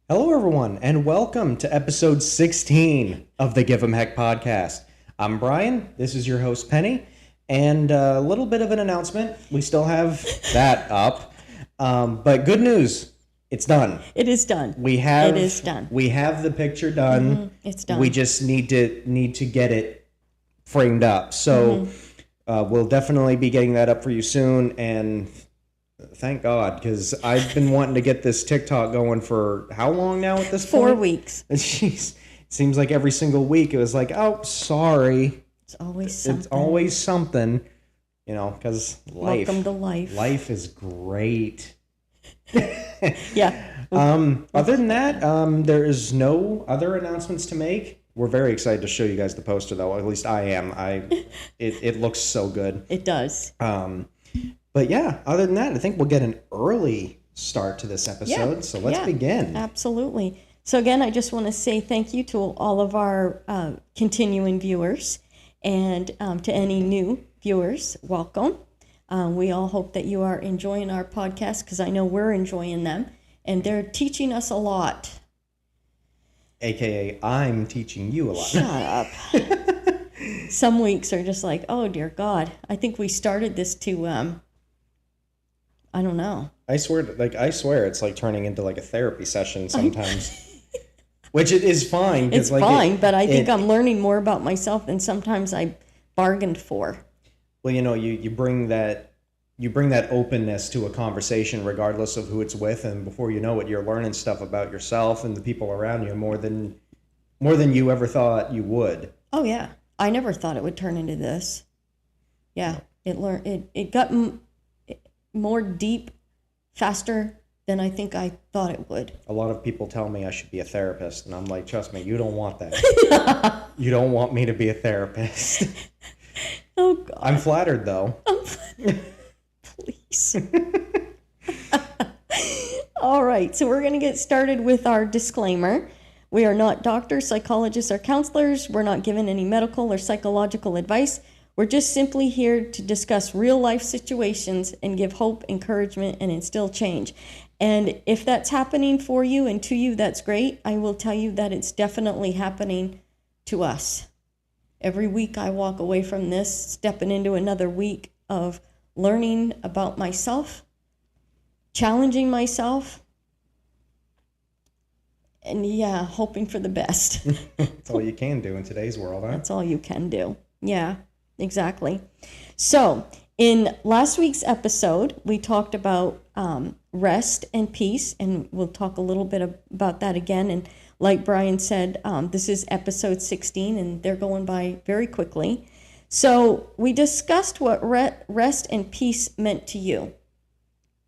Hello, everyone, and welcome to episode 16 of the Give 'em Heck podcast. I'm Brian. This is your host, Penny. And a little bit of an announcement. We still have that up. But good news, it's done. It is done. It is done. We have the picture done. It's done. We just need to get it framed up. So we'll definitely be getting that up for you soon. And thank God, because I've been wanting to get this TikTok going for how long now at this point? 4 weeks. Jeez. It seems like every single week it was like, oh, sorry. It's always something. It's always something, because life. Welcome to life. Life is great. Yeah. Other than that, there is no other announcements to make. We're very excited to show you guys the poster, though. At least I am. It looks so good. It does. But yeah, other than that, I think we'll get an early start to this episode. So let's begin. Absolutely. So again, I just want to say thank you to all of our continuing viewers and to any new viewers. Welcome. We all hope that you are enjoying our podcast because I know we're enjoying them and they're teaching us a lot. AKA, I'm teaching you a lot. Shut up. Some weeks are just like, oh, dear God. I think we started this to... I don't know. I swear it's like turning into like a therapy session sometimes. Which it is fine. It's fine, but I think I'm learning more about myself than sometimes I bargained for. Well, you bring that openness to a conversation regardless of who it's with, and before you know it, you're learning stuff about yourself and the people around you more than you ever thought you would. Oh yeah. I never thought it would turn into this. Yeah. It got more deep faster than I think I thought it would. A lot of people tell me I should be a therapist, and I'm like, trust me, you don't want that. You don't want me to be a therapist. Oh, God. I'm flattered, though. Please. All right, so we're going to get started with our disclaimer. We are not doctors, psychologists, or counselors. We're not giving any medical or psychological advice. We're just simply here to discuss real life situations and give hope, encouragement, and instill change. And if that's happening for you and to you, that's great. I will tell you that it's definitely happening to us. Every week I walk away from this, stepping into another week of learning about myself, challenging myself, and hoping for the best. That's all you can do in today's world, huh? That's all you can do. Yeah. Exactly. So in last week's episode, we talked about rest and peace, and we'll talk a little bit about that again. And like Brian said, this is episode 16, and they're going by very quickly. So we discussed what rest and peace meant to you.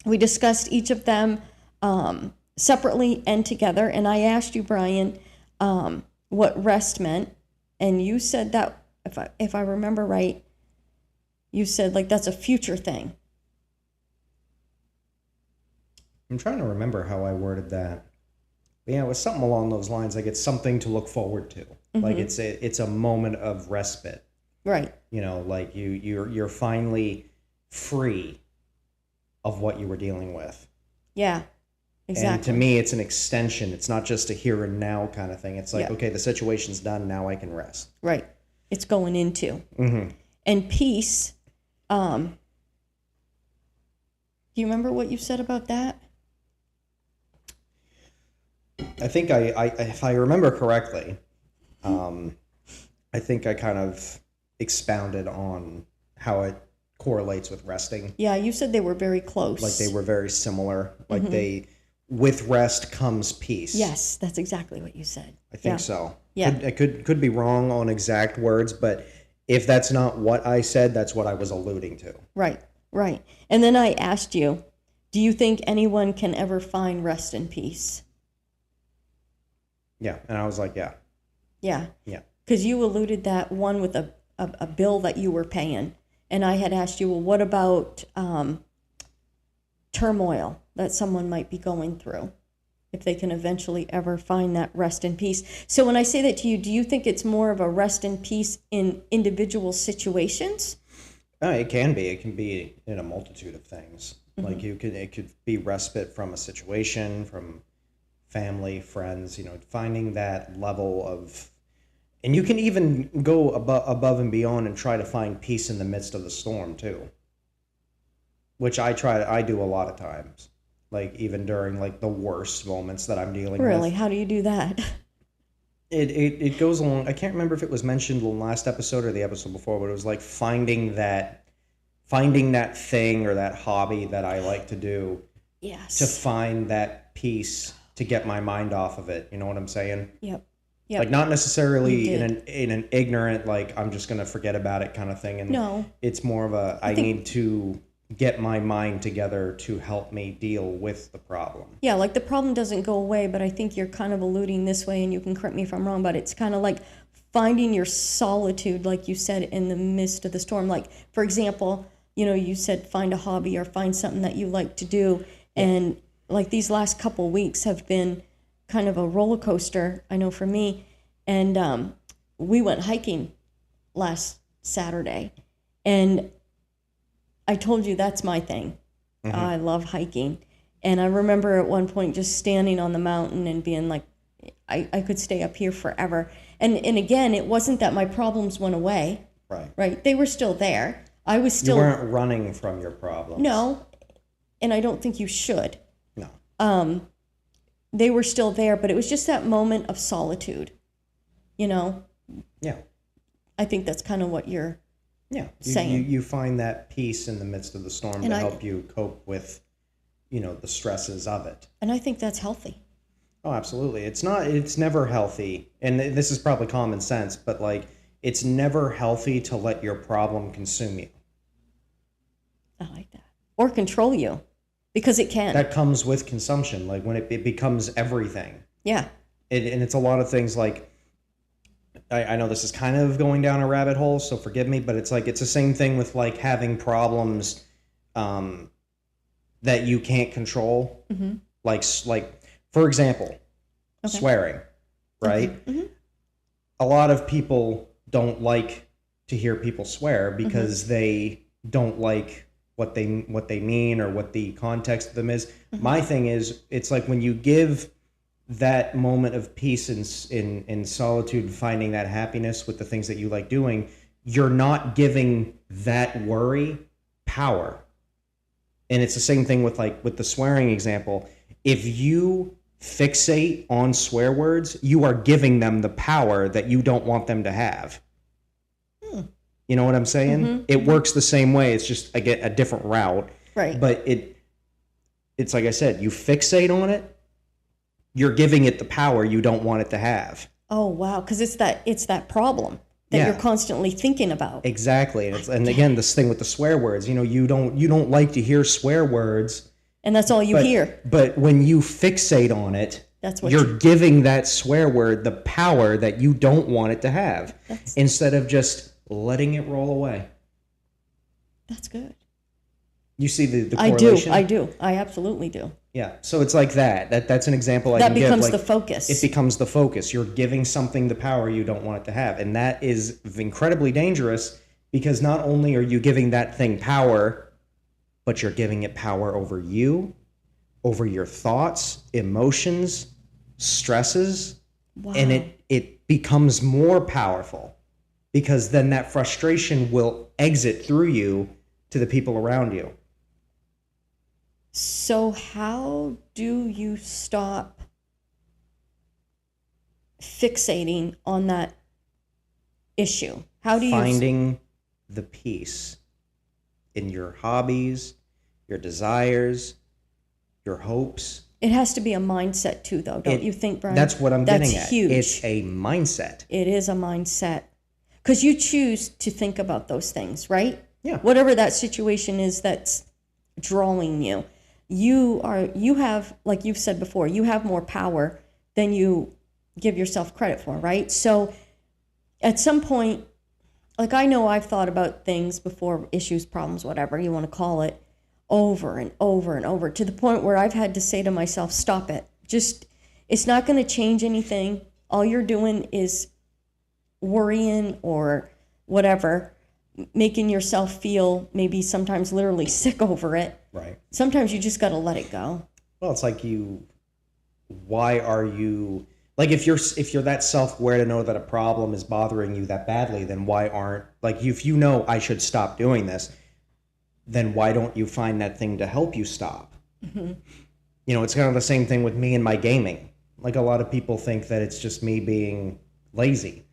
We discussed each of them separately and together, and I asked you, Brian, what rest meant, and you said that, if I remember right, you said like that's a future thing. I'm trying to remember how I worded that. But yeah, it was something along those lines. Like it's something to look forward to. Mm-hmm. Like it's a moment of respite. Right. Like you're finally free of what you were dealing with. Yeah. Exactly. And to me, it's an extension. It's not just a here and now kind of thing. It's like, okay, the situation's done. Now I can rest. Right. It's going into. Mm-hmm. And peace, do you remember what you said about that? I think if I remember correctly, I think I kind of expounded on how it correlates with resting. Yeah, you said they were very close. Like they were very similar. Like with rest comes peace. Yes, that's exactly what you said. I think so. Yeah. I could be wrong on exact words, but if that's not what I said, that's what I was alluding to. Right. And then I asked you, do you think anyone can ever find rest and peace? Yeah, and I was like, yeah. Yeah. Yeah. Because you alluded that one with a bill that you were paying, and I had asked you, well, what about turmoil that someone might be going through? If they can eventually ever find that rest and peace. So when I say that to you, do you think it's more of a rest and peace in individual situations? It can be. It can be in a multitude of things. Mm-hmm. Like it could be respite from a situation, from family, friends, finding that level of, and you can even go above and beyond and try to find peace in the midst of the storm too, which I do a lot of times, like even during like the worst moments that I'm dealing Really? with. How do you do that? It goes along. I can't remember if it was mentioned in the last episode or the episode before, but it was like finding that thing or that hobby that I like to do, Yes. to find that peace, to get my mind off of it. You know what I'm saying? Yep. Like not necessarily You in an ignorant, like I'm just gonna forget about it kind of thing. And No. it's more of a I need to get my mind together to help me deal with the problem. Yeah, like the problem doesn't go away, but I think you're kind of alluding this way, and you can correct me if I'm wrong, but it's kind of like finding your solitude, like you said, in the midst of the storm. Like, for example, you said find a hobby or find something that you like to do. And like these last couple weeks have been kind of a roller coaster, I know for me. And we went hiking last Saturday, and I told you that's my thing. Mm-hmm. I love hiking. And I remember at one point just standing on the mountain and being like, I could stay up here forever. And again, it wasn't that my problems went away. Right. They were still there. I was still... You weren't running from your problems. No. And I don't think you should. No. They were still there, but it was just that moment of solitude. Yeah. I think that's kind of what you're... saying. You find that peace in the midst of the storm to help you cope with, the stresses of it. And I think that's healthy. Oh, absolutely. It's never healthy. And this is probably common sense, but like, it's never healthy to let your problem consume you. I like that. Or control you, because it can. That comes with consumption, like when it becomes everything. Yeah. And it's a lot of things like, I know this is kind of going down a rabbit hole, so forgive me, but it's like it's the same thing with like having problems that you can't control. Mm-hmm. Like for example, swearing, right? Mm-hmm. A lot of people don't like to hear people swear because they don't like what they mean or what the context of them is. Mm-hmm. My thing is, it's like when you give that moment of peace in solitude, finding that happiness with the things that you like doing, you're not giving that worry power. And it's the same thing with the swearing example. If you fixate on swear words, you are giving them the power that you don't want them to have. You know what I'm saying? Mm-hmm. It works the same way. It's just a different route. Right. But it's like I said, you fixate on it, you're giving it the power you don't want it to have. Oh, wow. Because it's that problem that you're constantly thinking about. Exactly. And again, this thing with the swear words, you don't like to hear swear words. And that's all you hear. But when you fixate on it, that's what you're giving that swear word the power that you don't want it to have, instead of just letting it roll away. That's good. You see the correlation? I do. I absolutely do. Yeah. So it's like that's an example I can give. That becomes the focus. It becomes the focus. You're giving something the power you don't want it to have. And that is incredibly dangerous, because not only are you giving that thing power, but you're giving it power over you, over your thoughts, emotions, stresses. Wow. And it becomes more powerful, because then that frustration will exit through you to the people around you. So how do you stop fixating on that issue? How do you finding the peace in your hobbies, your desires, your hopes? It has to be a mindset too, though, don't you think, Brian? That's what I'm getting at. That's huge. It's a mindset. It is a mindset. Because you choose to think about those things, right? Yeah. Whatever that situation is that's drawing you. You have, like you've said before, you have more power than you give yourself credit for, right? So at some point, like I know I've thought about things before, issues, problems, whatever you want to call it, over and over and over, to the point where I've had to say to myself, stop it. Just, it's not going to change anything. All you're doing is worrying or whatever, making yourself feel maybe sometimes literally sick over it. Right. Sometimes you just got to let it go. Well, it's like you why are you, like, if you're that self-aware to know that a problem is bothering you that badly, then why aren't, like, if you know I should stop doing this, then why don't you find that thing to help you stop? Mm-hmm. You know, it's kind of the same thing with me and my gaming. Like, a lot of people think that it's just me being lazy.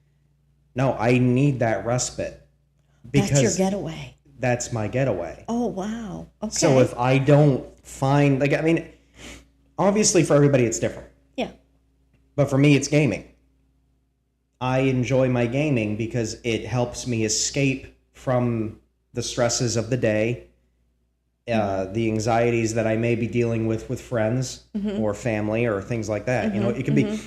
No, I need that respite. Because That's your getaway. That's my getaway. Oh, wow. Okay. So if I don't find, like, I mean, obviously for everybody it's different. Yeah. But for me, it's gaming. I enjoy my gaming because it helps me escape from the stresses of the day, the anxieties that I may be dealing with friends or family or things like that. You know, it could be,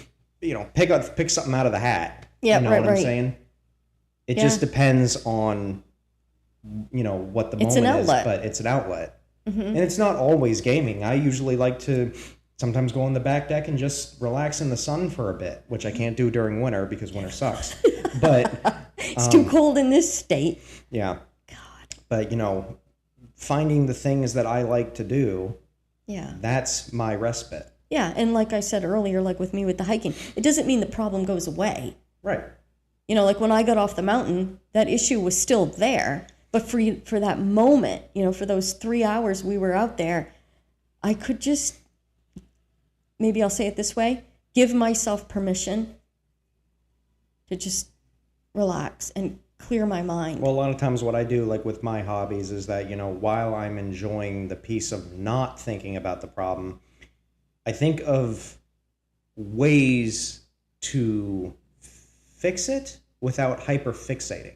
you know, pick something out of the hat. Yeah, you know right, what I'm right. saying? It just depends on, you know, what the It's moment an outlet. is, but it's an outlet. And it's not always gaming. I usually like to sometimes go on the back deck and just relax in the sun for a bit, which I can't do during winter because winter sucks. But It's too cold in this state. yeah. God. But, you know, finding the things that I like to do, Yeah. that's my respite. Yeah. And like I said earlier, like with me with the hiking, it doesn't mean the problem goes away. Right. You know, like when I got off the mountain, that issue was still there. But for that moment, you know, for those 3 hours we were out there, I could just, maybe I'll say it this way, give myself permission to just relax and clear my mind. Well, a lot of times what I do, like with my hobbies, is that, you know, while I'm enjoying the peace of not thinking about the problem, I think of ways to fix it without hyper-fixating.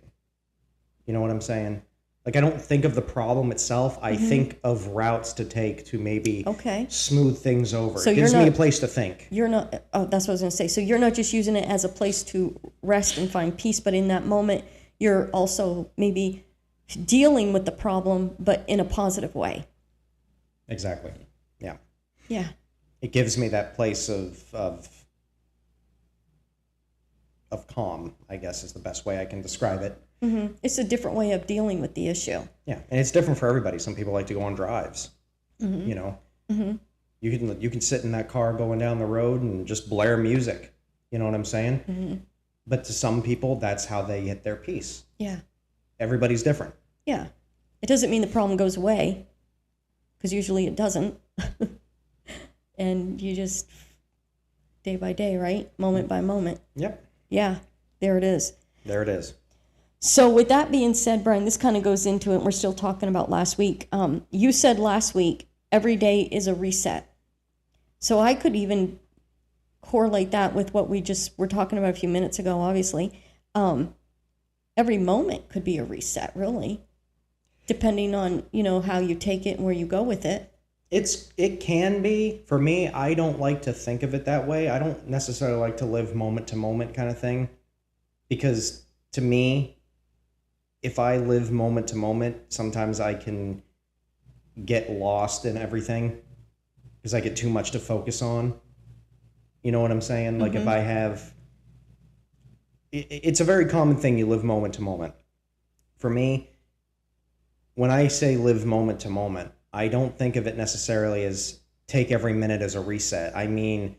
You know what I'm saying? Like, I don't think of the problem itself. I think of routes to take to maybe Okay. smooth things over. So It gives you're me a not- place to think. You're not, oh, that's what I was going to say. So you're not just using it as a place to rest and find peace, but in that moment, you're also maybe dealing with the problem, but in a positive way. Exactly. Yeah. Yeah. It gives me that place of calm, I guess is the best way I can describe it. It's a different way of dealing with the issue. Yeah, and it's different for everybody. Some people like to go on drives. You know, you can sit in that car going down the road and just blare music. You know what I'm saying? But to some people, that's how they get their peace. Yeah. Everybody's different. Yeah. It doesn't mean the problem goes away, because usually it doesn't. And you just, day by day, right? Moment by moment. Yep, Yeah, there it is. there it is. So with that being said, Brian, this kind of goes into it. We're still talking about last week. You said last week, every day is a reset. So I could even correlate that with what we just were talking about a few minutes ago, obviously. Every moment could be a reset, really, depending on, you know, how you take it and where you go with it. It can be. For me, I don't like to think of it that way. I don't necessarily like to live moment to moment kind of thing, because to me, if I live moment to moment, sometimes I can get lost in everything because I get too much to focus on. You know what I'm saying? Like, if I have, it's a very common thing, you live moment to moment. For me, when I say live moment to moment, I don't think of it necessarily as take every minute as a reset. I mean,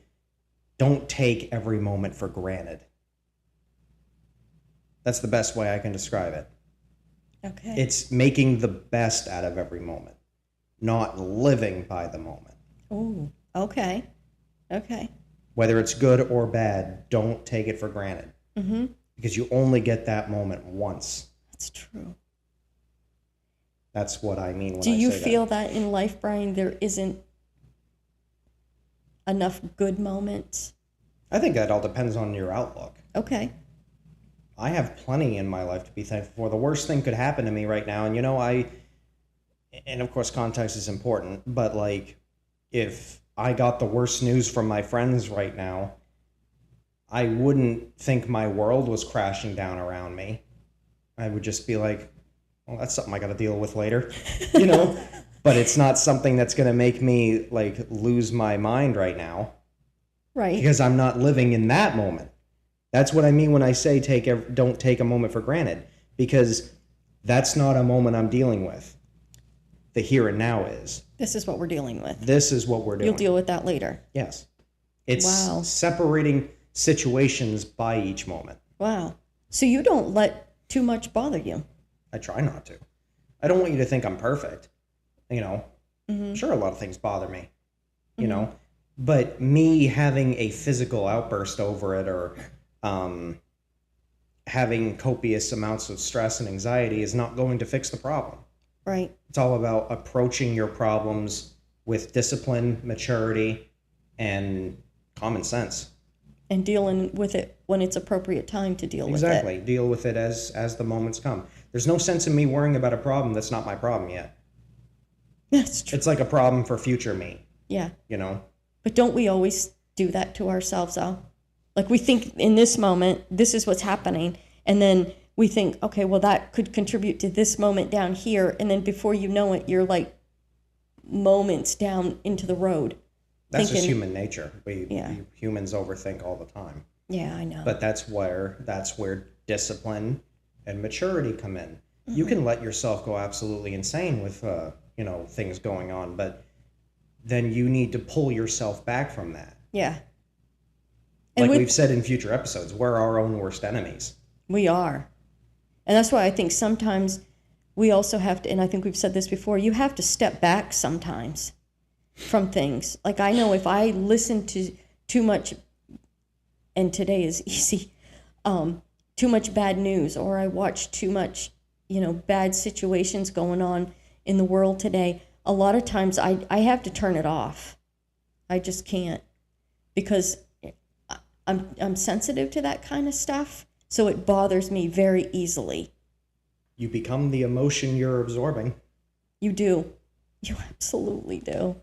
don't take every moment for granted. That's the best way I can describe it. Okay. It's making the best out of every moment, not living by the moment. Oh, okay. Okay. Whether it's good or bad, don't take it for granted. Because you only get that moment once. That's true. That's what I mean when Do I you say feel that in life, Brian, there isn't enough good moments? I think that all depends on your outlook. Okay. I have plenty in my life to be thankful for. The worst thing could happen to me right now, and you know, and of course context is important, but like, if I got the worst news from my friends right now, I wouldn't think my world was crashing down around me. I would just be like, well, that's something I got to deal with later, you know? But it's not something that's going to make me like lose my mind right now, Right. because I'm not living in that moment. That's what I mean when I say don't take a moment for granted, because that's not a moment I'm dealing with. The here and now is. This is what we're dealing with. This is what we're doing. You'll deal with that later. Yes. It's Wow. separating situations by each moment. Wow. So you don't let too much bother you. I try not to. I don't want you to think I'm perfect. You know, sure, a lot of things bother me, you know, but me having a physical outburst over it or having copious amounts of stress and anxiety is not going to fix the problem. Right. It's all about approaching your problems with discipline, maturity, and common sense. And dealing with it when it's appropriate time to deal with it. Exactly. Deal with it as the moments come. There's no sense in me worrying about a problem that's not my problem yet. That's true. It's like a problem for future me, Yeah. you know? But don't we always do that to ourselves, Al? Like we think in this moment, this is what's happening. And then we think, okay, well, that could contribute to this moment down here. And then before you know it, you're like moments down into the road. That's just thinking, human nature. Yeah. Humans overthink all the time. Yeah, I know. But that's where discipline and maturity come in. You can let yourself go absolutely insane with things going on, but then you need to pull yourself back from that. Yeah. Like And we've said in future episodes, we're our own worst enemies. we are. And that's why I think sometimes we also have to, and I think we've said this before, you have to step back sometimes from things. Like I know if I listen to too much, and today is easy, too much bad news, or I watch too much, bad situations going on in the world today, a lot of times I have to turn it off. I just can't, because I'm sensitive to that kind of stuff, so it bothers me very easily. You become the emotion you're absorbing. You do. You absolutely do.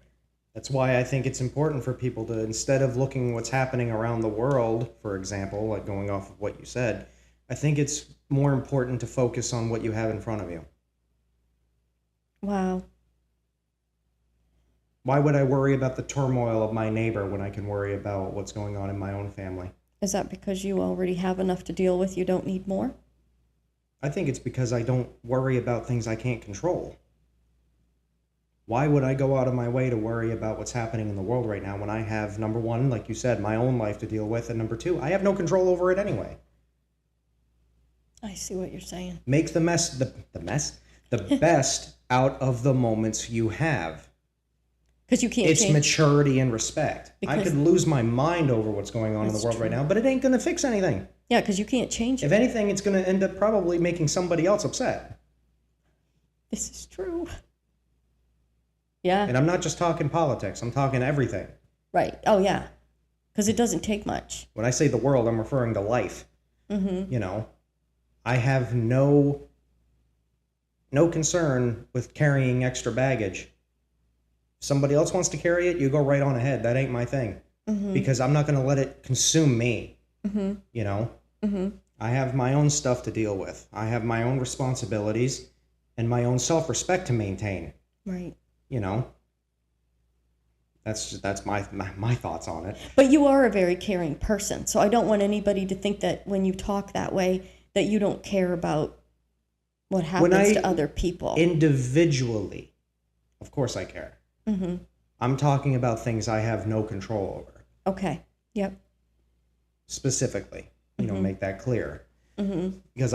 That's why I think it's important for people to, instead of looking what's happening around the world, for example, like going off of what you said, I think it's more important to focus on what you have in front of you. Wow. Why would I worry about the turmoil of my neighbor when I can worry about what's going on in my own family? Is that because you already have enough to deal with? You don't need more? I think it's because I don't worry about things I can't control. Why would I go out of my way to worry about what's happening in the world right now when I have, number one, like you said, my own life to deal with, and number two, I have no control over it anyway. I see what you're saying. Make the best out of the moments you have. Because you can't It's change. maturity and respect. I Because- could lose my mind over what's going on in the That's world true. right now, but it ain't going to fix anything. Yeah, because you can't change If it. anything, it's going to end up probably making somebody else upset. This is true. Yeah, And I'm not just talking politics, I'm talking everything. right. Oh, yeah. Because it doesn't take much. When I say the world, I'm referring to life. Mm-hmm. I have no concern with carrying extra baggage. If somebody else wants to carry it, you go right on ahead. That ain't my thing. Because I'm not going to let it consume me. I have my own stuff to deal with. I have my own responsibilities and my own self-respect to maintain. Right. That's my thoughts on it. But you are a very caring person. So I don't want anybody to think that when you talk that way, that you don't care about what happens to other people. Individually, of course I care. I'm talking about things I have no control over. Okay. Yep. Specifically, make that clear. Because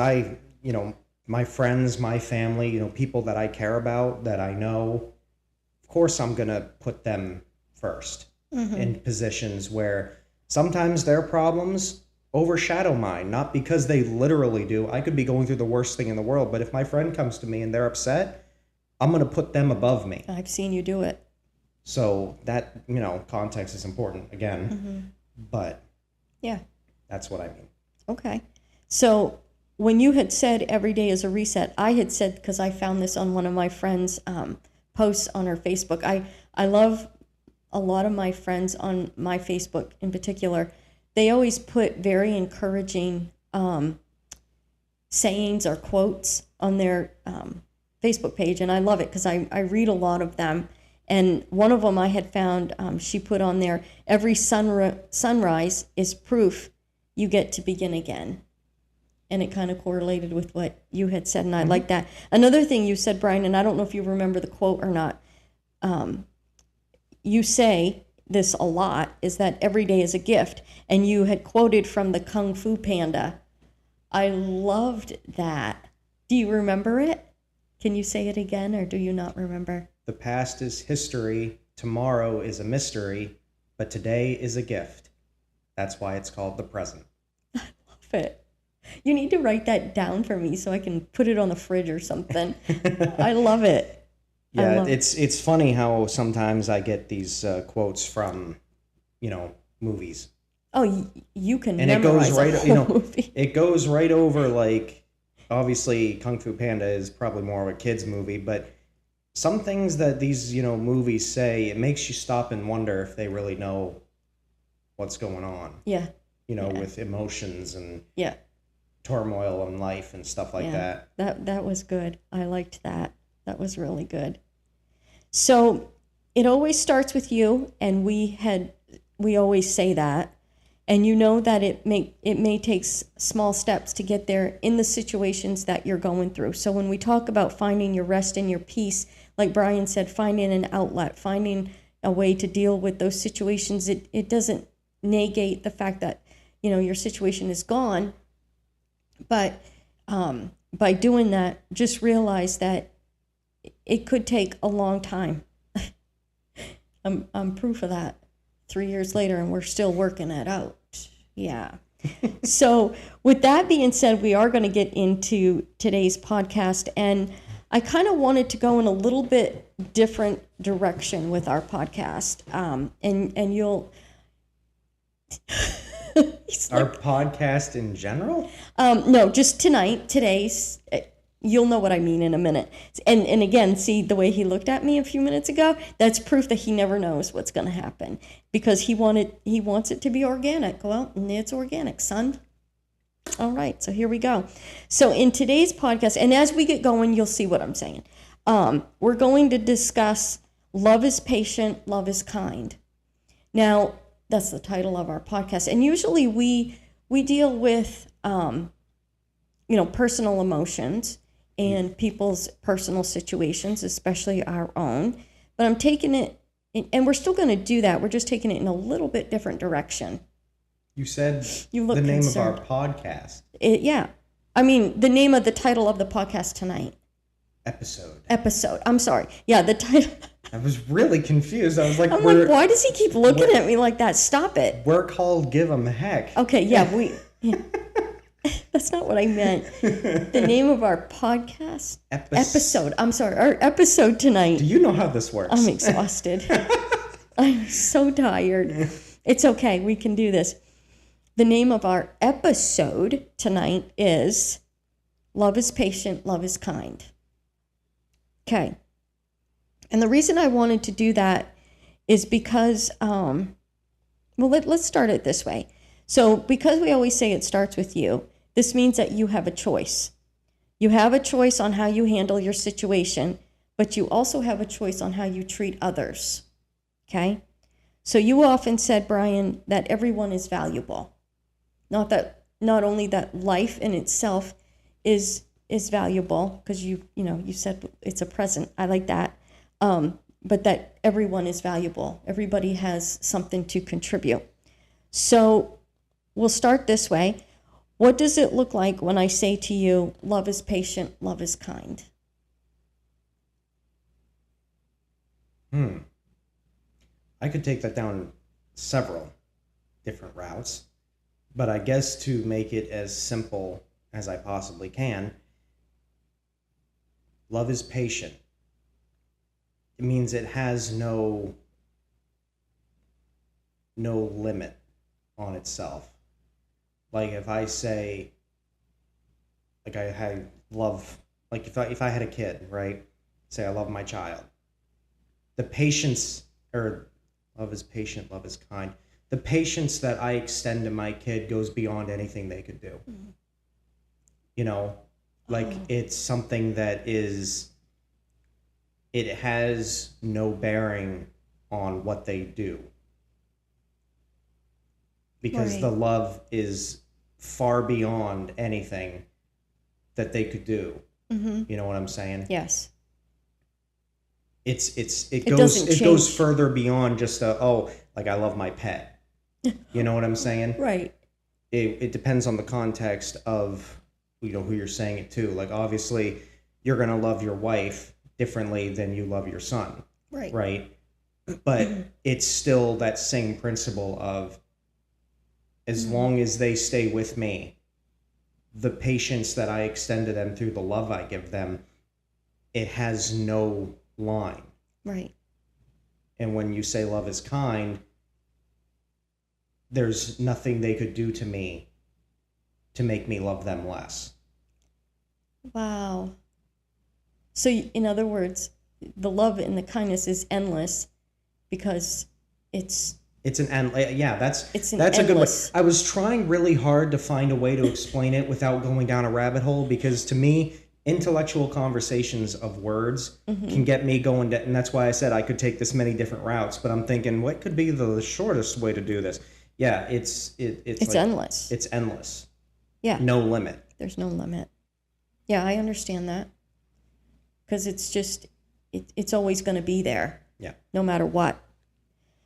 my friends, my family, people that I care about, that I know, of course I'm going to put them first in positions where sometimes their problems overshadow mine, not because they literally do. I could be going through the worst thing in the world, but if my friend comes to me and they're upset, I'm going to put them above me. I've seen you do it. So that, context is important again, but Yeah. that's what I mean. Okay. So when you had said every day is a reset, I had said, because I found this on one of my friends' posts on her Facebook. I love a lot of my friends on my Facebook in particular. They always put very encouraging sayings or quotes on their Facebook page, and I love it because I read a lot of them. And one of them I had found, she put on there, every sunrise is proof you get to begin again. And it kind of correlated with what you had said, and I like that. Another thing you said, Brian, and I don't know if you remember the quote or not, you say, this a lot, is that every day is a gift. And you had quoted from the Kung Fu Panda. I loved that. Do you remember it? Can you say it again, or do you not remember? The past is history, tomorrow is a mystery, but today is a gift. That's why it's called the present. I love it. You need to write that down for me so I can put it on the fridge or something. I love it. Yeah, it's funny how sometimes I get these quotes from, movies. Oh, you can and memorize it goes right, a whole movie. It goes right over, like, obviously Kung Fu Panda is probably more of a kid's movie, but some things that these, movies say, it makes you stop and wonder if they really know what's going on. Yeah. With emotions and yeah. turmoil in life and stuff like that. That was good. I liked that. That was really good. So it always starts with you, and we always say that. And that it may take small steps to get there in the situations that you're going through. So when we talk about finding your rest and your peace, like Brian said, finding an outlet, finding a way to deal with those situations, it doesn't negate the fact that, your situation is gone. But by doing that, just realize that it could take a long time. I'm proof of that. 3 years later, and we're still working it out. Yeah. So with that being said, we are going to get into today's podcast, and I kind of wanted to go in a little bit different direction with our podcast. And you'll our podcast in general? No, just today's. You'll know what I mean in a minute. And again, see the way he looked at me a few minutes ago? That's proof that he never knows what's going to happen, because he wants it to be organic. Well, it's organic, son. All right, so here we go. So in today's podcast, and as we get going, you'll see what I'm saying. We're going to discuss love is patient, love is kind. Now, that's the title of our podcast. And usually we deal with, personal emotions and people's personal situations, especially our own. But I'm taking it, and we're still going to do that. We're just taking it in a little bit different direction. You said you look the name concerned. of our podcast. Yeah. I mean, the name of the title of the podcast tonight. Episode. I'm sorry. Yeah, the title. I was really confused. I was like, why does he keep looking at me like that? Stop it. We're called Give 'em Heck. Okay, yeah, yeah. That's not what I meant. The name of our podcast? Episode. I'm sorry. Our episode tonight. Do you know how this works? I'm exhausted. I'm so tired. It's okay. We can do this. The name of our episode tonight is Love is Patient, Love is Kind. Okay. And the reason I wanted to do that is because, let's start it this way. So because we always say it starts with you, this means that you have a choice. You have a choice on how you handle your situation, but you also have a choice on how you treat others. Okay? So you often said, Brian, that everyone is valuable. Not only that life in itself is valuable, because you said it's a present. I like that. But that everyone is valuable. Everybody has something to contribute. So we'll start this way. What does it look like when I say to you, love is patient, love is kind? I could take that down several different routes, but I guess to make it as simple as I possibly can, love is patient. It means it has no limit on itself. Like if I say, like I love, like if I had a kid, right? Say I love my child. The patience, or love is patient, love is kind. The patience that I extend to my kid goes beyond anything they could do. It's something that it has no bearing on what they do. Because Right. the love is far beyond anything that they could do. Mm-hmm. You know what I'm saying? Yes. it doesn't goes change. further beyond just like I love my pet. You know what I'm saying? Right. It depends on the context of who you're saying it to. Like obviously you're gonna love your wife differently than you love your son, Right. right? But it's still that same principle of as long as they stay with me, the patience that I extend to them through the love I give them, it has no line. Right. And when you say love is kind, there's nothing they could do to me to make me love them less. Wow. So, in other words, the love and the kindness is endless because it's an end. Yeah, that's an a good way. endless. I was trying really hard to find a way to explain it without going down a rabbit hole because to me, intellectual conversations of words can get me going, and that's why I said I could take this many different routes. But I'm thinking, what could be the shortest way to do this? Yeah, it's like, endless. It's endless. Yeah. No limit. There's no limit. Yeah, I understand that. Because it's just, it's always going to be there. Yeah. No matter what.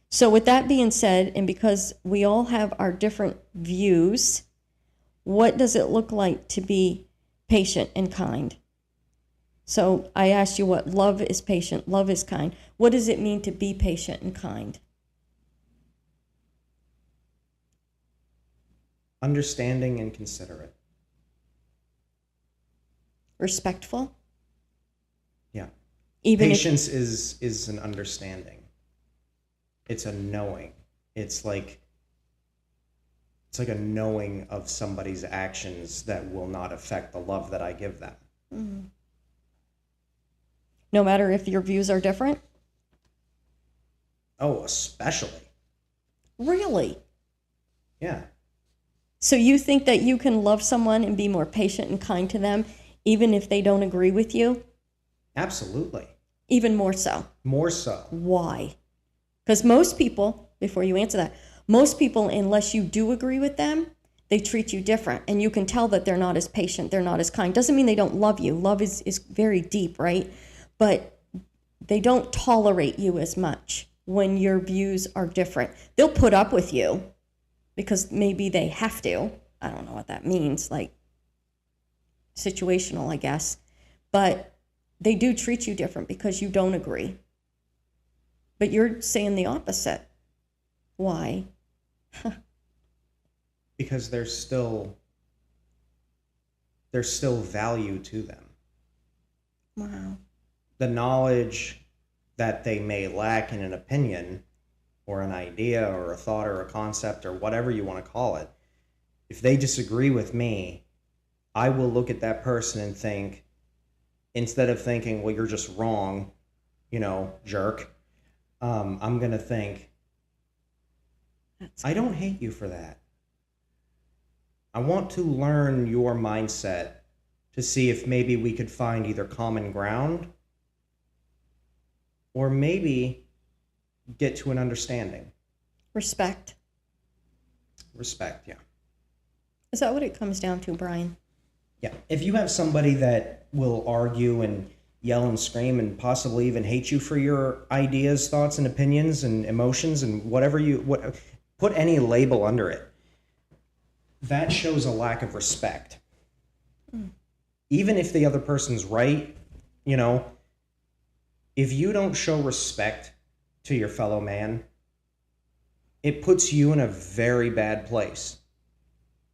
So with that being said, and because we all have our different views, what does it look like to be patient and kind? So I asked you what love is patient, love is kind. What does it mean to be patient and kind? Understanding and considerate. Respectful? Yeah. Even Patience is an understanding. It's a knowing. It's like a knowing of somebody's actions that will not affect the love that I give them. Mm-hmm. No matter if your views are different? Oh, especially. Really? Yeah. So you think that you can love someone and be more patient and kind to them even if they don't agree with you? Absolutely. Even more so. More so. Why? Because most people, before you answer that, most people, unless you do agree with them, they treat you different. And you can tell that they're not as patient, they're not as kind. Doesn't mean they don't love you. Love is very deep, right? But they don't tolerate you as much when your views are different. They'll put up with you because maybe they have to. I don't know what that means, like situational, I guess. But they do treat you different because you don't agree. But you're saying the opposite. Why? Because there's still value to them. Wow. The knowledge that they may lack in an opinion or an idea or a thought or a concept or whatever you want to call it, if they disagree with me, I will look at that person and think, instead of thinking, well, you're just wrong, jerk, I'm going to think, I don't hate you for that. I want to learn your mindset to see if maybe we could find either common ground or maybe get to an understanding. Respect. Respect, yeah. Is that what it comes down to, Brian? Yeah. If you have somebody that will argue and yell and scream and possibly even hate you for your ideas, thoughts, and opinions and emotions and whatever put any label under it, that shows a lack of respect. Even if the other person's right, if you don't show respect to your fellow man, it puts you in a very bad place.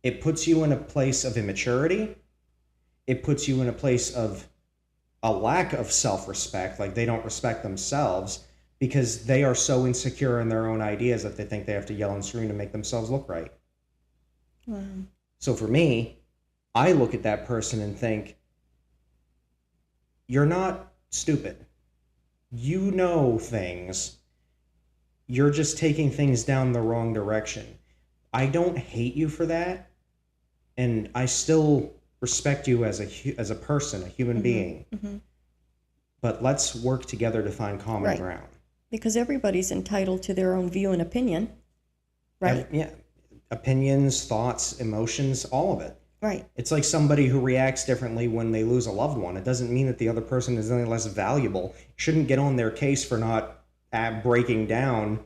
It puts you in a place of immaturity. It puts you in a place of a lack of self-respect, like they don't respect themselves because they are so insecure in their own ideas that they think they have to yell and scream to make themselves look right. Wow. So for me, I look at that person and think, you're not stupid. You know things. You're just taking things down the wrong direction. I don't hate you for that. And I still respect you as a person, a human being. Mm-hmm. But let's work together to find common ground. Because everybody's entitled to their own view and opinion, right? Yeah. Opinions, thoughts, emotions, all of it. Right. It's like somebody who reacts differently when they lose a loved one. It doesn't mean that the other person is any less valuable. You shouldn't get on their case for not breaking down,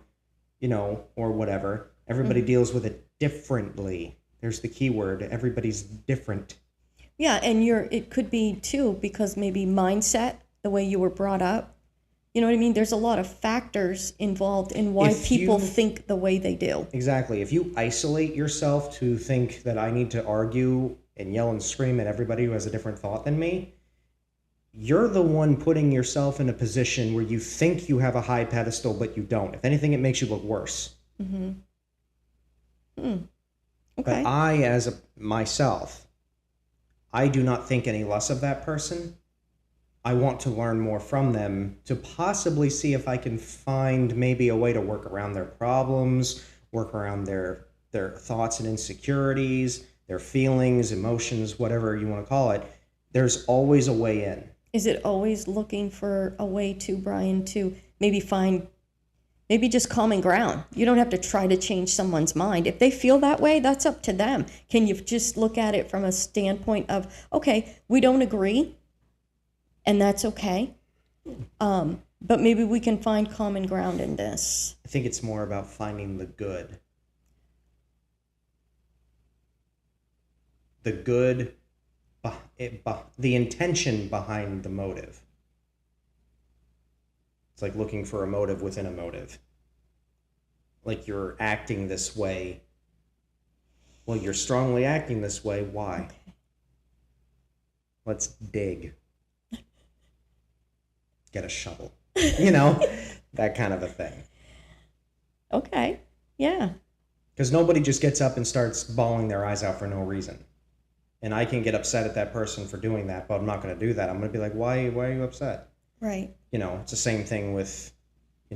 or whatever. Everybody deals with it differently. There's the key word. Everybody's different. Yeah, and it could be too because maybe mindset, the way you were brought up. You know what I mean? There's a lot of factors involved in why people think the way they do. Exactly. If you isolate yourself to think that I need to argue and yell and scream at everybody who has a different thought than me, you're the one putting yourself in a position where you think you have a high pedestal, but you don't. If anything, it makes you look worse. Mm-hmm. Okay. But I, myself, I do not think any less of that person. I want to learn more from them to possibly see if I can find maybe a way to work around their problems, work around their thoughts and insecurities, their feelings, emotions, whatever you want to call it. There's always a way in. Is it always looking for a way to, Brian, to maybe find just common ground? You don't have to try to change someone's mind. If they feel that way, that's up to them. Can you just look at it from a standpoint of, okay, we don't agree, and that's okay, but maybe we can find common ground in this? I think it's more about finding the good. The good, the intention behind the motive. It's like looking for a motive within a motive. Like you're acting this way. Well, you're strongly acting this way. Why? Okay. Let's dig. Get a shovel. That kind of a thing. Okay. Yeah. Because nobody just gets up and starts bawling their eyes out for no reason. And I can get upset at that person for doing that, but I'm not going to do that. I'm going to be like, why are you upset? Right. It's the same thing with,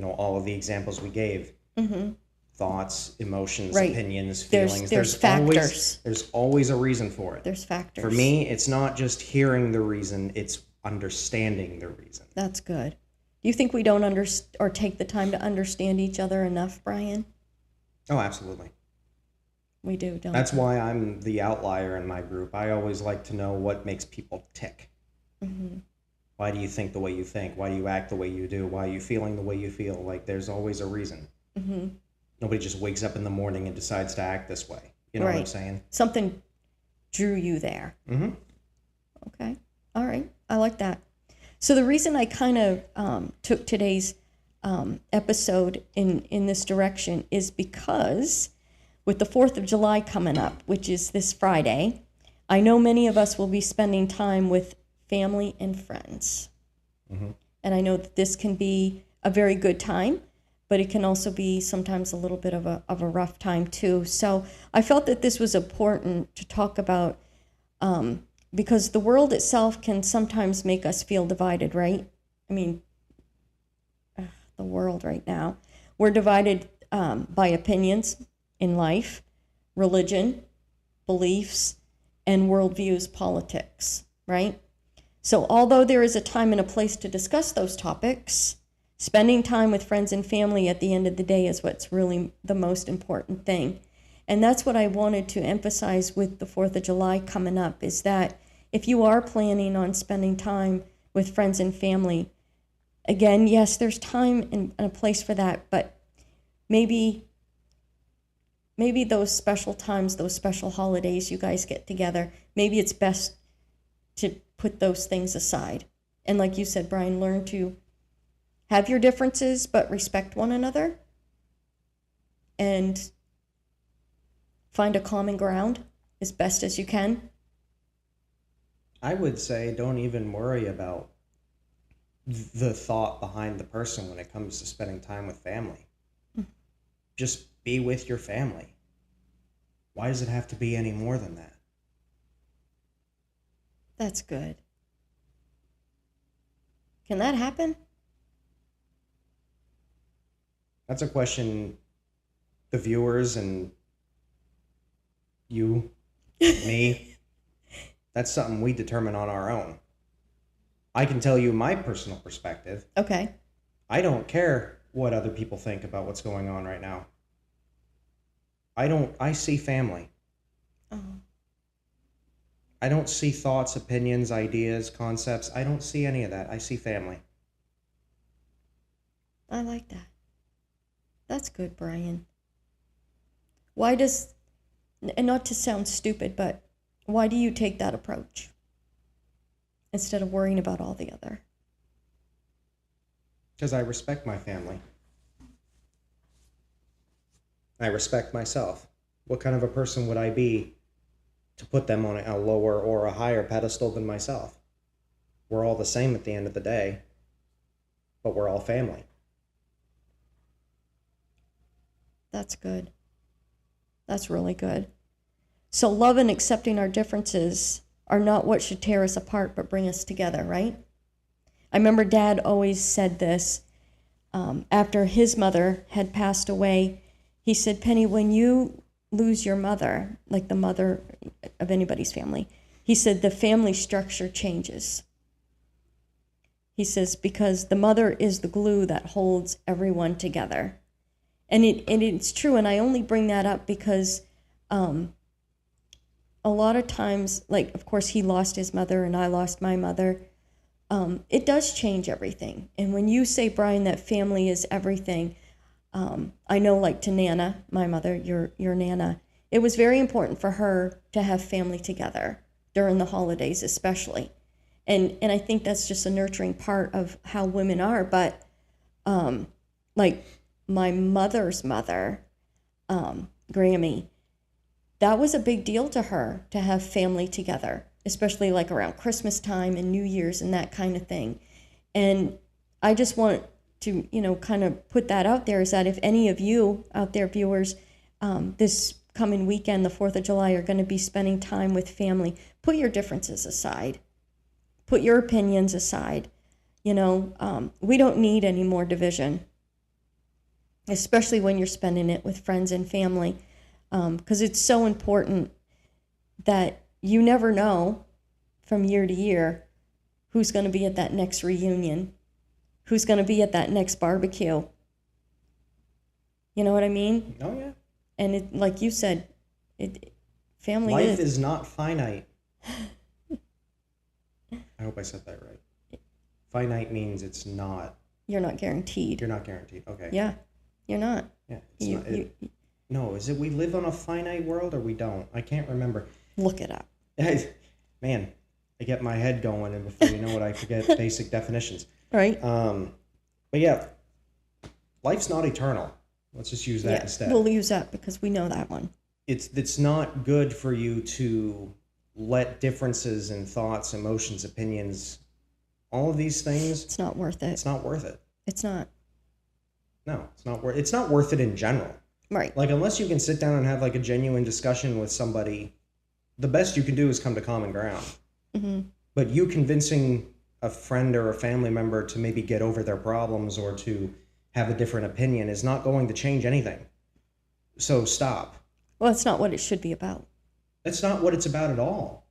all of the examples we gave. Mm-hmm. Thoughts, emotions, right. Opinions, feelings. There's factors. There's always a reason for it. There's factors. For me, it's not just hearing the reason, it's understanding the reason. That's good. Do you think we don't or take the time to understand each other enough, Brian? Oh, absolutely. We do, don't we? That's why I'm the outlier in my group. I always like to know what makes people tick. Mm-hmm. Why do you think the way you think? Why do you act the way you do? Why are you feeling the way you feel? Like, there's always a reason. Mm-hmm. Nobody just wakes up in the morning and decides to act this way. You know what I'm saying? Something drew you there. Mm-hmm. Okay. All right. I like that. So the reason I kind of took today's episode in this direction is because with the 4th of July coming up, which is this Friday, I know many of us will be spending time with family and friends. Mm-hmm. And I know that this can be a very good time, but it can also be sometimes a little bit of a rough time too. So I felt that this was important to talk about because the world itself can sometimes make us feel divided, right? I mean, the world right now. We're divided by opinions in life, religion, beliefs, and worldviews, politics, right? So although there is a time and a place to discuss those topics, spending time with friends and family at the end of the day is what's really the most important thing. And that's what I wanted to emphasize with the 4th of July coming up, is that if you are planning on spending time with friends and family, again, yes, there's time and a place for that, but maybe those special times, those special holidays you guys get together, maybe it's best to put those things aside. And like you said, Brian, learn to have your differences, but respect one another and find a common ground as best as you can. I would say don't even worry about the thought behind the person when it comes to spending time with family. Just be with your family. Why does it have to be any more than that? That's good. Can that happen? That's a question the viewers and you, me, that's something we determine on our own. I can tell you my personal perspective. Okay. I don't care what other people think about what's going on right now. I see family. Oh. I don't see thoughts, opinions, ideas, concepts. I don't see any of that. I see family. I like that. That's good, Brian. Why does, and not to sound stupid, but why do you take that approach instead of worrying about all the other? Because I respect my family. I respect myself. What kind of a person would I be to put them on a lower or a higher pedestal than myself? We're all the same at the end of the day, but we're all family. That's good. That's really good. So love and accepting our differences are not what should tear us apart, but bring us together, right? I remember Dad always said this after his mother had passed away. He said, Penny, when you lose your mother, like the mother of anybody's family, he said the family structure changes. He says, because the mother is the glue that holds everyone together. And it's true, and I only bring that up because a lot of times, like, of course, he lost his mother and I lost my mother. It does change everything. And when you say, Brian, that family is everything, I know, like, to Nana, my mother, your Nana, it was very important for her to have family together during the holidays especially. And I think that's just a nurturing part of how women are. But, like, my mother's mother, Grammy, that was a big deal to her to have family together, especially like around Christmas time and New Year's and that kind of thing. And I just want to, kind of put that out there, is that if any of you out there, viewers, this coming weekend, the 4th of July, are going to be spending time with family, put your differences aside. Put your opinions aside. We don't need any more division, especially when you're spending it with friends and family, because it's so important that you never know from year to year who's going to be at that next reunion, who's going to be at that next barbecue. You know what I mean? Oh, yeah. And it, like you said, family Life is not finite. I hope I said that right. Finite means it's not. You're not guaranteed. You're not guaranteed. Okay. Yeah, you're not. Yeah. No, is it we live on a finite world or we don't? I can't remember. Look it up. Man, I get my head going, and before you know it, I forget basic definitions. Right. But yeah, life's not eternal. Let's just use that instead. We'll use that because we know that one. It's not good for you to let differences in thoughts, emotions, opinions, all of these things. It's not worth it. It's not worth it. It's not. No, it's not worth. It's not worth it in general. Right. Like, unless you can sit down and have like a genuine discussion with somebody, the best you can do is come to common ground. Mm-hmm. But you convincing a friend or a family member to maybe get over their problems or to have a different opinion is not going to change anything. So stop. Well, it's not what it should be about. That's not what it's about at all.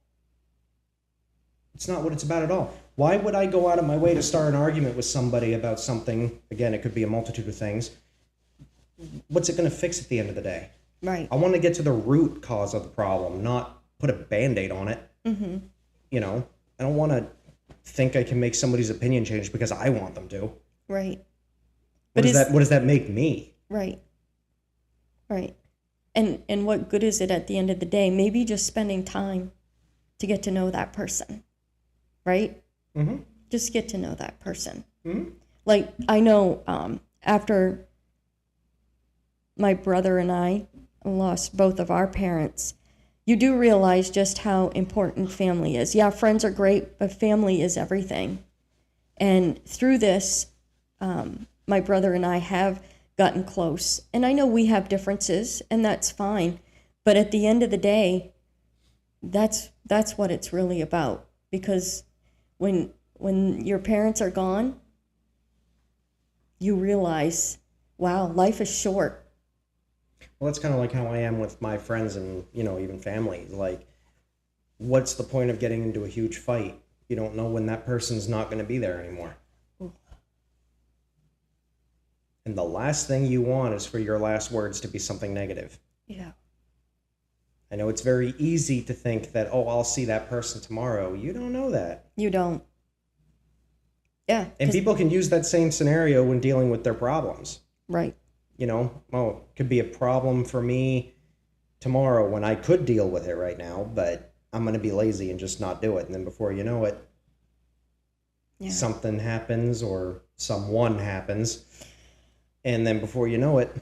It's not what it's about at all. Why would I go out of my way to start an argument with somebody about something? Again, it could be a multitude of things. What's it going to fix at the end of the day? Right. I want to get to the root cause of the problem, not put a Band-Aid on it. Mm-hmm. I don't want to think I can make somebody's opinion change because I want them to. Right. What does that make me? Right. Right. And what good is it at the end of the day? Maybe just spending time to get to know that person. Right? Mm-hmm. Just get to know that person. Mm-hmm. Like, I know after my brother and I lost both of our parents, you do realize just how important family is. Yeah, friends are great, but family is everything. And through this, my brother and I have gotten close. And I know we have differences, and that's fine. But at the end of the day, that's what it's really about. Because when your parents are gone, you realize, wow, life is short. Well, that's kind of like how I am with my friends and, even family. Like, what's the point of getting into a huge fight? You don't know when that person's not going to be there anymore. Ooh. And the last thing you want is for your last words to be something negative. Yeah. I know it's very easy to think that, oh, I'll see that person tomorrow. You don't know that. You don't. Yeah. And people can use that same scenario when dealing with their problems. Right. You know, oh, it could be a problem for me tomorrow when I could deal with it right now, but I'm going to be lazy and just not do it. And then before you know it, something happens or someone happens. And then before you know it,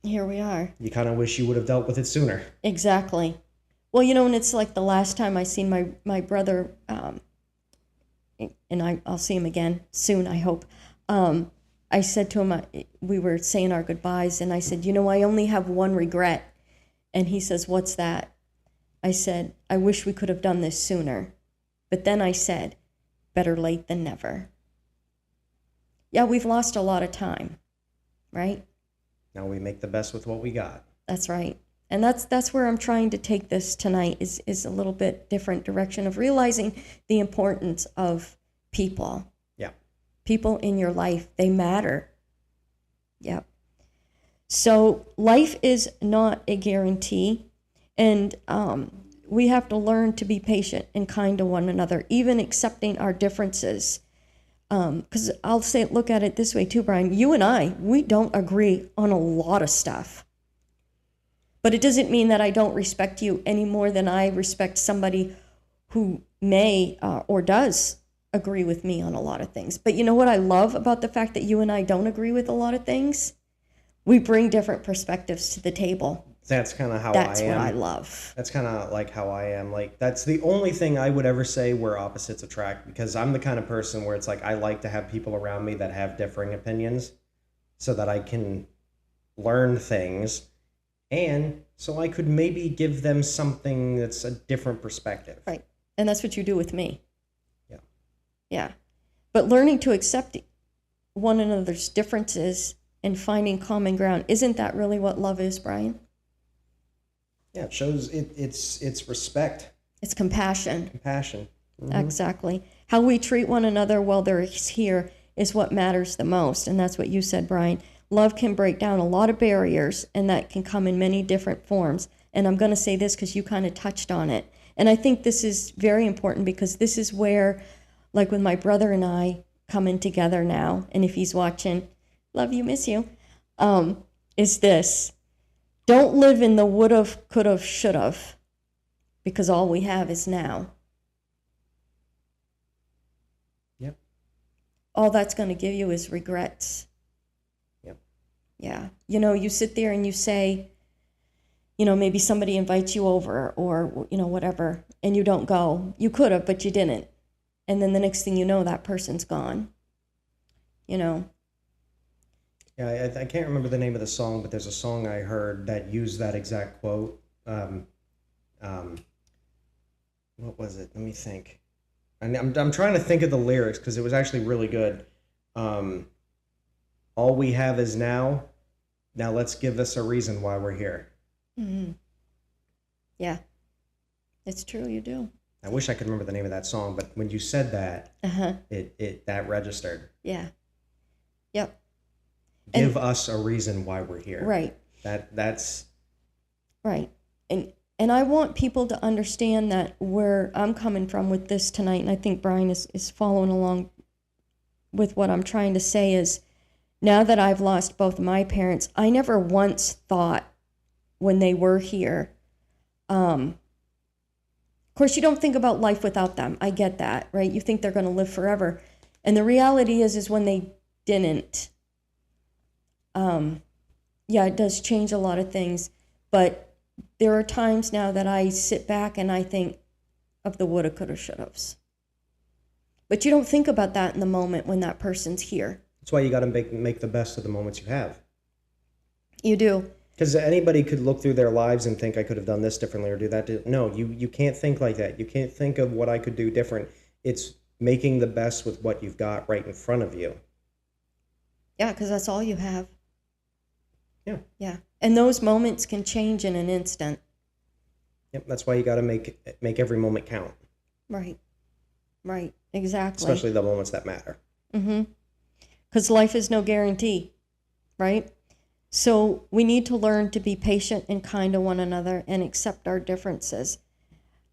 here we are. You kind of wish you would have dealt with it sooner. Exactly. Well, and it's like the last time I seen my brother, and I'll see him again soon, I hope. I said to him, we were saying our goodbyes, and I said, I only have one regret. And he says, what's that? I said, I wish we could have done this sooner. But then I said, better late than never. Yeah, we've lost a lot of time, right? Now we make the best with what we got. That's right. And that's where I'm trying to take this tonight is a little bit different direction of realizing the importance of people. Yeah. People in your life, they matter. Yep. So life is not a guarantee, and we have to learn to be patient and kind to one another, even accepting our differences. Because I'll look at it this way too, Brian. You and I, we don't agree on a lot of stuff. But it doesn't mean that I don't respect you any more than I respect somebody who may or does agree with me on a lot of things. But you know what I love about the fact that you and I don't agree with a lot of things? We bring different perspectives to the table. That's kind of how That's I am. what I love. That's kind of like how I am. Like, that's the only thing I would ever say where opposites attract, because I'm the kind of person where it's like I like to have people around me that have differing opinions so that I can learn things, and so I could maybe give them something that's a different perspective. Right. And that's what you do with me. Yeah. Yeah. But learning to accept one another's differences and finding common ground, isn't that really what love is, Brian? Yeah, it shows it's respect. It's compassion. Compassion. Mm-hmm. Exactly. How we treat one another while they're here is what matters the most. And that's what you said, Brian. Love can break down a lot of barriers, and that can come in many different forms. And I'm going to say this because you kind of touched on it. And I think this is very important, because this is where, like with my brother and I coming together now, and if he's watching, love you, miss you, is this. Don't live in the would've, could've, should've, because all we have is now. Yep. All that's going to give you is regrets. Yep. Yeah. You sit there and you say, maybe somebody invites you over or, whatever, and you don't go. You could have, but you didn't. And then the next thing you know, that person's gone. Yeah, I can't remember the name of the song, but there's a song I heard that used that exact quote. What was it? Let me think. And I'm trying to think of the lyrics because it was actually really good. All we have is now. Now let's give us a reason why we're here. Mm-hmm. Yeah, it's true. You do. I wish I could remember the name of that song, but when you said that, it that registered. Yeah. Yep. Give us a reason why we're here. Right. That's right. And I want people to understand that where I'm coming from with this tonight, and I think Brian is following along with what I'm trying to say, is now that I've lost both my parents, I never once thought when they were here, of course, you don't think about life without them. I get that, right? You think they're going to live forever. And the reality is when they didn't, it does change a lot of things. But there are times now that I sit back and I think of the woulda, coulda, shouldas. But you don't think about that in the moment when that person's here. That's why you got to make the best of the moments you have. You do. Because anybody could look through their lives and think I could have done this differently or do that. No, you can't think like that. You can't think of what I could do different. It's making the best with what you've got right in front of you. Yeah, because that's all you have. Yeah. Yeah. And those moments can change in an instant. Yep. That's why you got to make every moment count. Right. Right. Exactly. Especially the moments that matter. Mm-hmm. Because life is no guarantee, right? So we need to learn to be patient and kind to one another and accept our differences.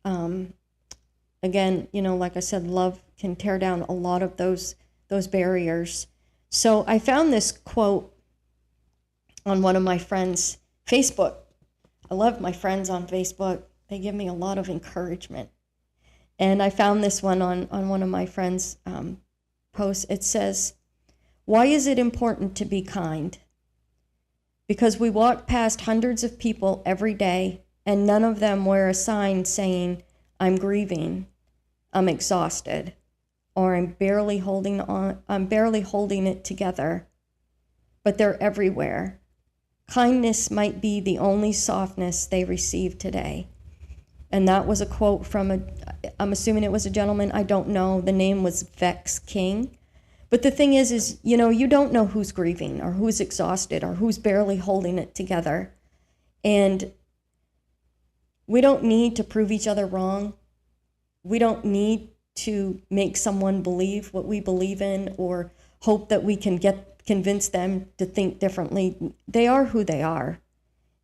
Again, like I said, love can tear down a lot of those barriers. So I found this quote on one of my friends' Facebook. I love my friends on Facebook. They give me a lot of encouragement. And I found this one on one of my friends' posts. It says, "Why is it important to be kind? Because we walk past hundreds of people every day, and none of them wear a sign saying, 'I'm grieving, I'm exhausted,' or I'm barely holding it together, but they're everywhere. Kindness might be the only softness they receive today." And that was a quote from I'm assuming it was a gentleman, I don't know, the name was Vex King. But the thing is, you don't know who's grieving or who's exhausted or who's barely holding it together. And we don't need to prove each other wrong. We don't need to make someone believe what we believe in or hope that we can convince them to think differently. They are who they are.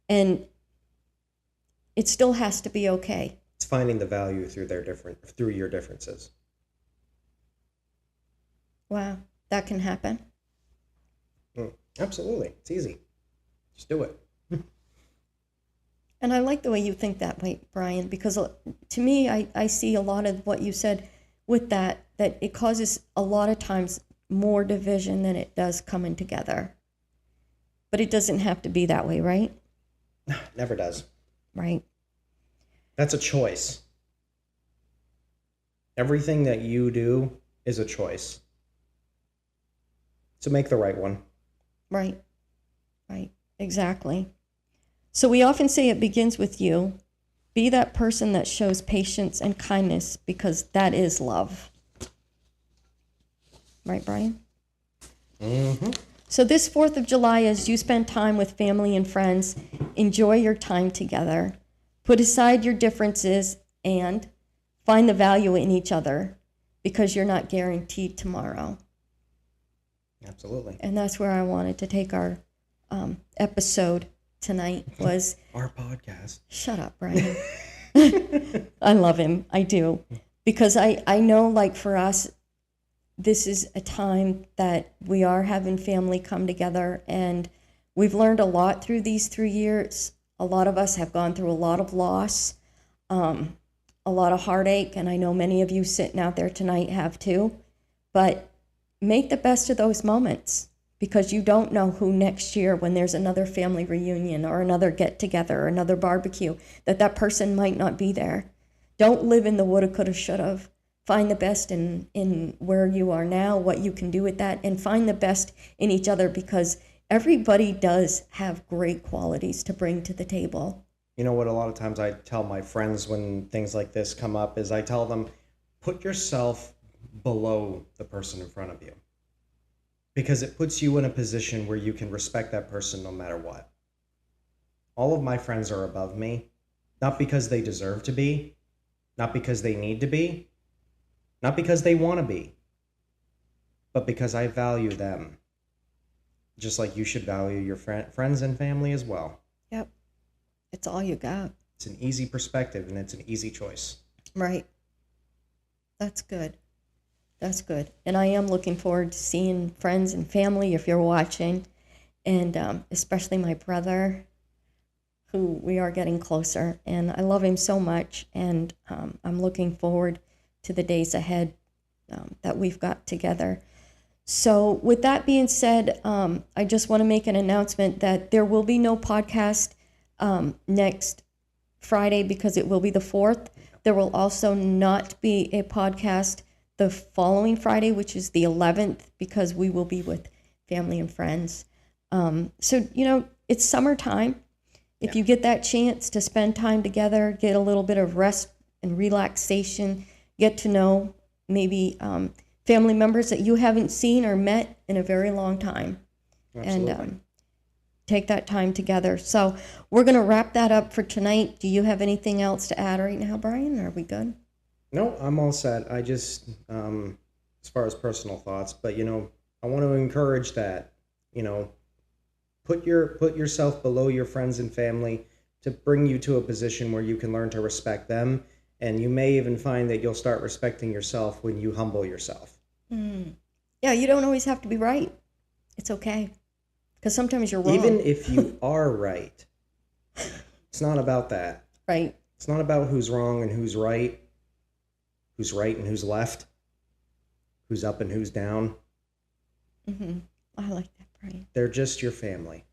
And it still has to be okay. It's finding the value through your differences. Wow, that can happen. Absolutely. It's easy. Just do it. And I like the way you think that way, Brian, because to me, I see a lot of what you said with that it causes a lot of times more division than it does coming together. But it doesn't have to be that way, right? Never does. Right. That's a choice. Everything that you do is a choice. So make the right one. Right. Exactly. So we often say it begins with you. Be that person that shows patience and kindness because that is love. Right, Brian? Mm-hmm. So this 4th of July, as you spend time with family and friends, enjoy your time together. Put aside your differences and find the value in each other because you're not guaranteed tomorrow. Absolutely. And that's where I wanted to take our episode tonight was... Our podcast. Shut up, Brian. I love him. I do. Because I know, like, for us, this is a time that we are having family come together, and we've learned a lot through these 3 years. A lot of us have gone through a lot of loss, a lot of heartache, and I know many of you sitting out there tonight have too. But make the best of those moments, because you don't know who next year, when there's another family reunion or another get-together or another barbecue, that person might not be there. Don't live in the woulda, coulda, shoulda. Find the best in where you are now, what you can do with that, and find the best in each other, because everybody does have great qualities to bring to the table. You know what, a lot of times I tell my friends when things like this come up is I tell them, put yourself below the person in front of you. Because it puts you in a position where you can respect that person no matter what. All of my friends are above me, not because they deserve to be, not because they need to be, not because they want to be, but because I value them. Just like you should value your friends and family as well. Yep. It's all you got. It's an easy perspective and it's an easy choice. Right. That's good. That's good. And I am looking forward to seeing friends and family if you're watching, and especially my brother, who we are getting closer. And I love him so much, and I'm looking forward to the days ahead that we've got together. So with that being said, I just want to make an announcement that there will be no podcast next Friday because it will be the 4th. There will also not be a podcast the following Friday, which is the 11th, because we will be with family and friends. So, it's summertime. If you get that chance to spend time together, get a little bit of rest and relaxation, get to know maybe family members that you haven't seen or met in a very long time. Absolutely. And take that time together. So we're going to wrap that up for tonight. Do you have anything else to add right now, Brian? Are we good? No, I'm all set. I just, as far as personal thoughts, but, I want to encourage that, put yourself below your friends and family to bring you to a position where you can learn to respect them. And you may even find that you'll start respecting yourself when you humble yourself. Yeah, you don't always have to be right. It's okay. Because sometimes you're wrong. Even if you are right, it's not about that. Right. It's not about who's wrong and who's right and who's left, who's up and who's down. I like that, Brian. They're just your family.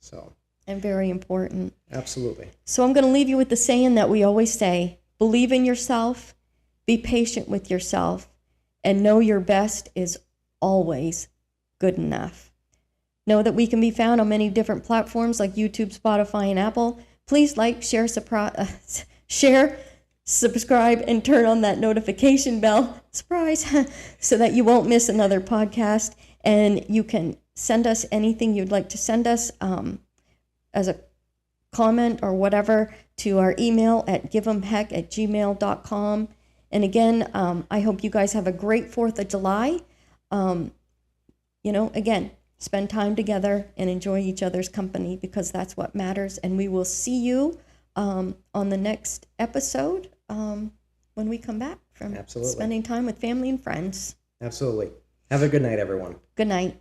So. And very important. Absolutely. So I'm going to leave you with the saying that we always say: believe in yourself, be patient with yourself, and know your best is always good enough. Know that we can be found on many different platforms like YouTube, Spotify, and Apple. Please like, share, subscribe, and turn on that notification bell, surprise, so that you won't miss another podcast. And you can send us anything you'd like to send us as a comment or whatever to our email at giveemheck@gmail.com. And again, I hope you guys have a great 4th of July. Again, spend time together and enjoy each other's company, because that's what matters. And we will see you on the next episode when we come back from spending time with family and friends. Absolutely. Have a good night, everyone. Good night.